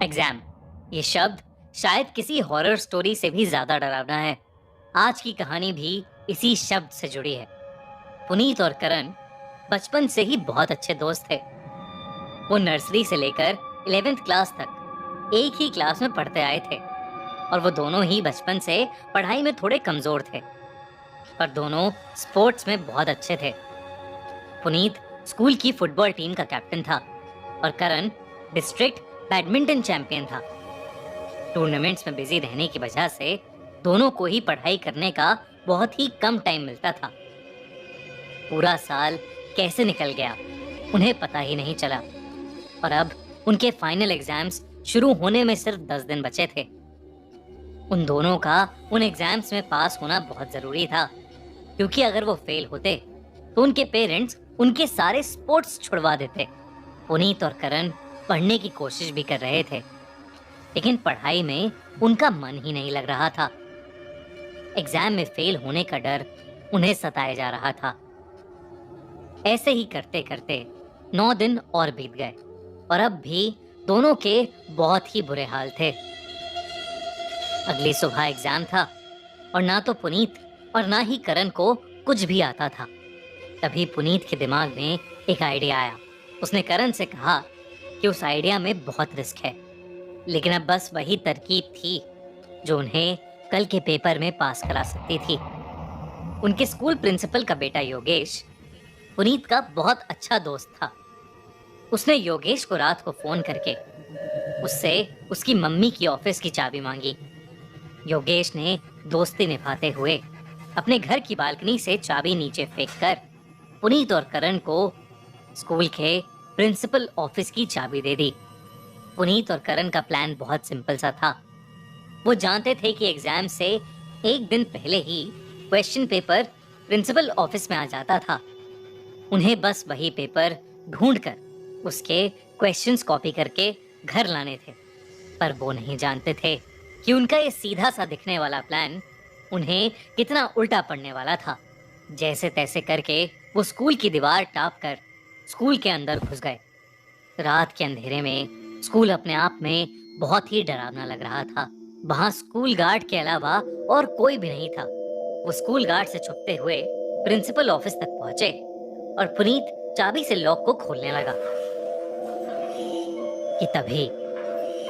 Exam, ये शब्द शायद किसी हॉरर स्टोरी से भी ज्यादा डरावना है। आज की कहानी भी इसी शब्द से जुड़ी है। पुनीत और करण बचपन से ही बहुत अच्छे दोस्त थे। वो नर्सरी से लेकर 11वीं क्लास तक एक ही क्लास में पढ़ते आए थे और वो दोनों ही बचपन से पढ़ाई में थोड़े कमजोर थे, पर दोनों स्पोर्ट्स में बहुत अच्छे थे। पुनीत स्कूल की फुटबॉल टीम का कैप्टन था और करण डिस्ट्रिक्ट बैडमिंटन चैंपियन था। टूर्नामेंट्स में बिजी रहने की वजह से दोनों को ही पढ़ाई करने का बहुत ही कम टाइम मिलता था। पूरा साल कैसे निकल गया उन्हें पता ही नहीं चला और अब उनके फाइनल एग्जाम्स शुरू होने में सिर्फ 10 दिन बचे थे। उन दोनों का उन एग्जाम्स में पास होना बहुत जरूरी था, क्योंकि अगर वो फेल होते तो उनके पेरेंट्स उनके सारे स्पोर्ट्स छुड़वा देते। पुनीत और करण पढ़ने की कोशिश भी कर रहे थे, लेकिन पढ़ाई में उनका मन ही नहीं लग रहा था। एग्जाम में फेल होने का डर उन्हें सताया जा रहा था। ऐसे ही करते करते 9 दिन और बीत गए और अब भी दोनों के बहुत ही बुरे हाल थे। अगली सुबह एग्जाम था और ना तो पुनीत और ना ही करण को कुछ भी आता था। तभी पुनीत के दिमाग में एक आइडिया आया। उसने करण से कहा कि उस आइडिया में बहुत रिस्क है, लेकिन अब बस वही तरकीब थी जो उन्हें कल के पेपर में पास करा सकती थी। उनके स्कूल प्रिंसिपल का बेटा योगेश पुनीत का बहुत अच्छा दोस्त था। उसने योगेश को रात को फोन करके उससे उसकी मम्मी की ऑफिस की चाबी मांगी। योगेश ने दोस्ती निभाते हुए अपने घर की बालकनी से चाबी नीचे फेंककर पुनीत और करण को स्कूल के प्रिंसिपल ऑफिस की चाबी दे दी। पुनीत और करण का प्लान बहुत सिंपल सा था। वो जानते थे कि एग्जाम से एक दिन पहले ही क्वेश्चन पेपर प्रिंसिपल ऑफिस में आ जाता था। उन्हें बस वही पेपर ढूंढकर उसके क्वेश्चंस कॉपी करके घर लाने थे, पर वो नहीं जानते थे कि उनका ये सीधा सा दिखने वाला प्लान उन्हें कितना उल्टा पड़ने वाला था। जैसे तैसे करके वो स्कूल की दीवार टाप कर स्कूल के अंदर घुस गए। रात के अंधेरे में स्कूल अपने आप में बहुत ही डरावना लग रहा था। वहां स्कूल गार्ड के अलावा और कोई भी नहीं था। वो स्कूल गार्ड से छुपते हुए प्रिंसिपल ऑफिस तक पहुंचे और पुनीत चाबी से लॉक को खोलने लगा कि तभी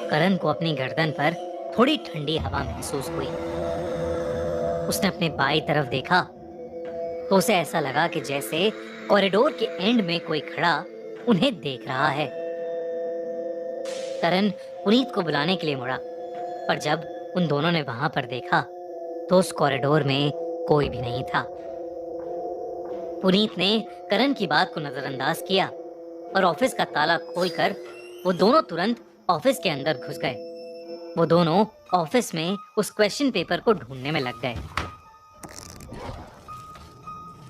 करण को अपनी गर्दन पर थोड़ी ठंडी हवा महसूस हुई। उसने अपने बाई तरफ देखा तो उसे ऐसा लगा कि जैसे कॉरिडोर के एंड में कोई खड़ा उन्हें देख रहा है। करण पुनीत को बुलाने के लिए मुड़ा, पर जब उन दोनों ने वहां पर देखा तो उस कॉरिडोर में कोई भी नहीं था। पुनीत ने करण की बात को नजरअंदाज किया और ऑफिस का ताला खोलकर वो दोनों तुरंत ऑफिस के अंदर घुस गए। वो दोनों ऑफिस में उस क्वेश्चन पेपर को ढूंढने में लग गए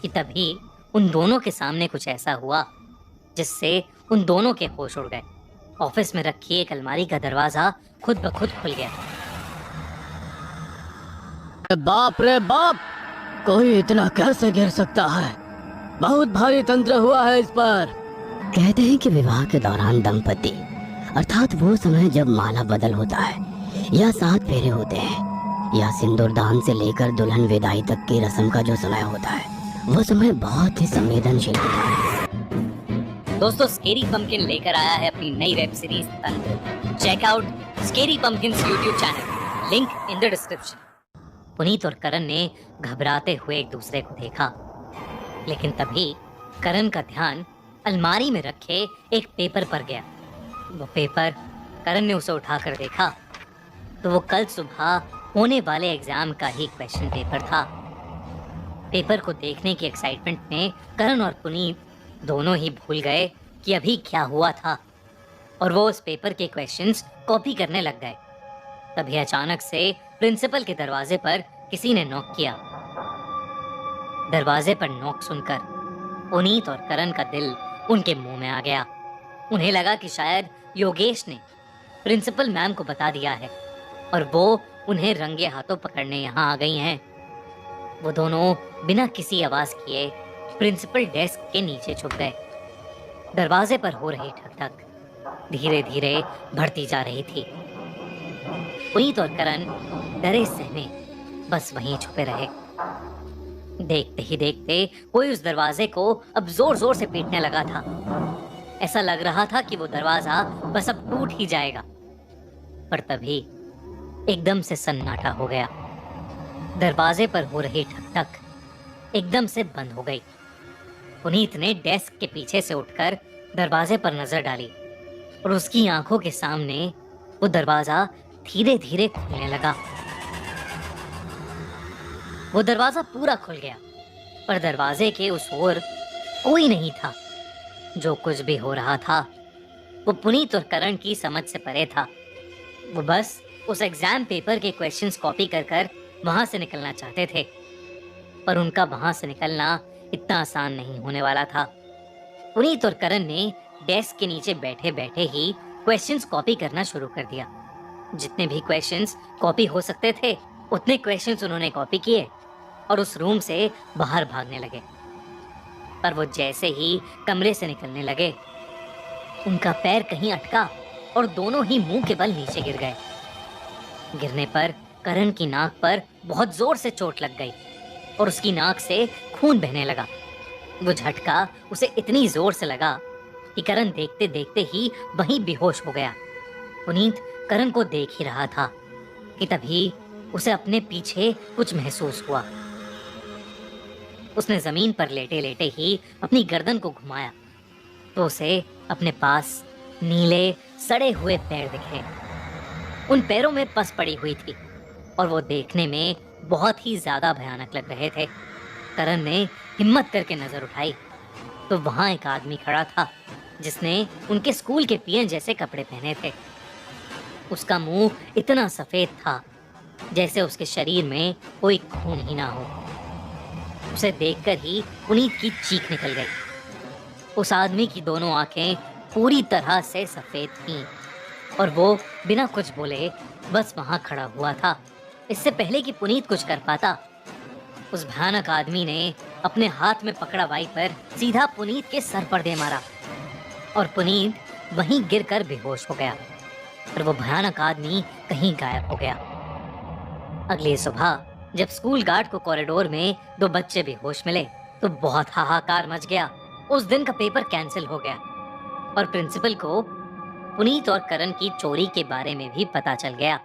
कि तभी उन दोनों के सामने कुछ ऐसा हुआ जिससे उन दोनों के होश उड़ गए। ऑफिस में रखी एक अलमारी का दरवाजा खुद ब खुद खुल गया। बाप रे बाप, कोई इतना कैसे गिर सकता है? बहुत भारी तंत्र हुआ है इस पर। कहते हैं कि विवाह के दौरान दंपति अर्थात वो समय जब माला बदल होता है या 7 फेरे होते हैं या सिंदूर दान से लेकर दुल्हन विदाई तक की रस्म का जो समय होता है, वो समय बहुत ही संवेदनशील होता है। दोस्तों, स्केरी पंपकिन लेकर आया है अपनी नई web series Tantra. Check out scary pumpkins YouTube channel, link in the description. Puneet और करण ने घबराते हुए एक दूसरे को देखा, लेकिन तभी करण का ध्यान अलमारी में रखे एक पेपर पर गया। वो पेपर करण ने उसे उठाकर देखा तो वो कल सुबह होने वाले एग्जाम का ही क्वेश्चन पेपर था। पेपर को देखने की एक्साइटमेंट में करण और पुनीत दोनों ही भूल गए कि अभी क्या हुआ था और वो उस पेपर के क्वेश्चंस कॉपी करने लग गए। तभी अचानक से प्रिंसिपल के दरवाजे पर किसी ने नॉक किया। दरवाजे पर नॉक सुनकर पुनीत और करण का दिल उनके मुंह में आ गया। उन्हें लगा कि शायद योगेश ने प्रिंसिपल मैम को बता दिया है और वो उन्हें रंगे हाथों पकड़ने यहाँ आ गई हैं। वो दोनों बिना किसी आवाज किए प्रिंसिपल डेस्क के नीचे छुप गए। दरवाजे पर हो रही ठक ठक धीरे धीरे बढ़ती जा रही थी। पुनीत और करण डरे सहमे बस वहीं छुपे रहे। देखते ही देखते कोई उस दरवाजे को अब जोर जोर से पीटने लगा था। ऐसा लग रहा था कि वो दरवाजा बस अब टूट ही जाएगा। पर तभी एकदम से सन्नाटा हो गया। दरवाजे पर हो रही ठक ठक एकदम से बंद हो गई। पुनीत ने डेस्क के पीछे से उठकर दरवाजे पर नजर डाली और उसकी आंखों के सामने वो दरवाजा धीरे धीरे खुलने लगा। वो दरवाजा पूरा खुल गया, पर दरवाजे के उस ओर कोई नहीं था। जो कुछ भी हो रहा था वो पुनीत और करण की समझ से परे था। वो बस उस एग्जाम पेपर के क्वेश्चंस कॉपी कर कर वहां से निकलना चाहते थे, पर उनका वहां से निकलना इतना आसान नहीं होने वाला था। पुनीत और करण ने डेस्क के नीचे बैठे बैठे ही क्वेश्चंस कॉपी करना शुरू कर दिया। जितने भी क्वेश्चंस कॉपी हो सकते थे उतने क्वेश्चंस उन्होंने कॉपी किए और उस रूम से बाहर भागने लगे। पर वो जैसे ही कमरे से निकलने लगे, उनका पैर कहीं अटका और दोनों ही मुंह के बल नीचे गिर गए। गिरने पर करण की नाक पर बहुत जोर से चोट लग गई और उसकी नाक से खून बहने लगा। वो झटका उसे इतनी जोर से लगा कि करण देखते देखते ही वहीं बेहोश हो गया। पुनीत करण को देख ही रहा था कि तभी उसे अपने पीछे कुछ महसूस हुआ। उसने जमीन पर लेटे लेटे ही अपनी गर्दन को घुमाया तो उसे अपने पास नीले सड़े हुए पैर दिखे। उन पैरों में पस पड़ी हुई थी और वो देखने में बहुत ही ज्यादा भयानक लग रहे थे। करण ने हिम्मत करके नजर उठाई तो वहां एक आदमी खड़ा था जिसने उनके स्कूल के पीएन जैसे कपड़े पहने थे। उसका मुंह इतना सफेद था जैसे उसके शरीर में कोई खून ही ना हो। उसे देखकर ही पुनीत की चीख निकल गई। उस आदमी की दोनों आंखें पूरी तरह से सफेद थीं और वो बिना कुछ बोले बस वहां खड़ा हुआ था। इससे पहले कि पुनीत कुछ कर पाता, उस भयानक आदमी ने अपने हाथ में पकड़ा वाइपर सीधा पुनीत के सर पर दे मारा और पुनीत वहीं गिरकर बेहोश हो गया और वो भयानक आदमी कहीं गायब हो गया। अगली सुबह जब स्कूल गार्ड को कॉरिडोर में दो बच्चे बेहोश मिले तो बहुत हाहाकार मच गया। उस दिन का पेपर कैंसिल हो गया और प्रिंसिपल को पुनीत और करण की चोरी के बारे में भी पता चल गया।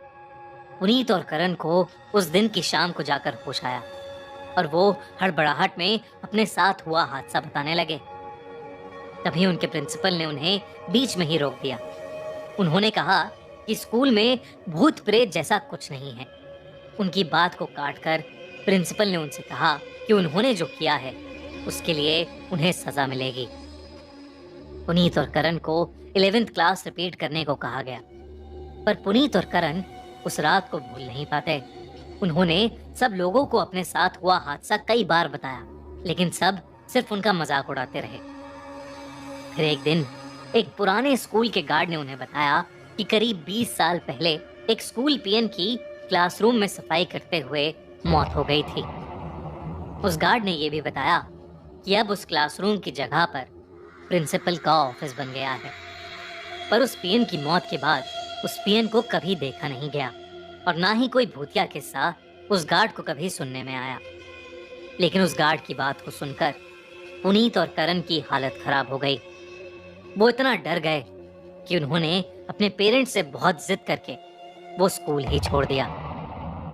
पुनीत और करण को उस दिन की शाम को जाकर होश आया और वो हड़बड़ाहट में अपने साथ हुआ हादसा बताने लगे। तभी उनके प्रिंसिपल ने उन्हें बीच में ही रोक दिया। उन्होंने कहा कि स्कूल में भूत प्रेत जैसा कुछ नहीं है। उनकी बात को काटकर प्रिंसिपल ने उनसे कहा कि उन्होंने जो किया है उसके लिए उन्हें सजा मिलेगी। पुनीत और करण को 11th क्लास रिपीट करने को कहा गया, पर पुनीत और करण उस रात को भूल नहीं पाते। उन्होंने सब लोगों को अपने साथ हुआ हादसा कई बार बताया, लेकिन सब सिर्फ उनका मजाक उड़ाते रहे। फिर एक दिन एक पुराने स्कूल के गार्ड ने उन्हें बताया कि करीब 20 साल पहले एक स्कूल पीएन की क्लासरूम में सफाई करते हुए मौत हो गई थी। उस गार्ड ने यह भी बताया कि अब उस क्लासरूम की जगह पर प्रिंसिपल का ऑफिस बन गया है। पर उस पीएन की मौत के बाद उस पीएन को कभी देखा नहीं गया और ना ही कोई भूतिया किस्सा उस गार्ड को कभी सुनने में आया। लेकिन उस गार्ड की बात को सुनकर पुनीत और करण की हालत खराब हो गई। वो इतना डर गए कि उन्होंने अपने पेरेंट्स से बहुत जिद करके वो स्कूल ही छोड़ दिया।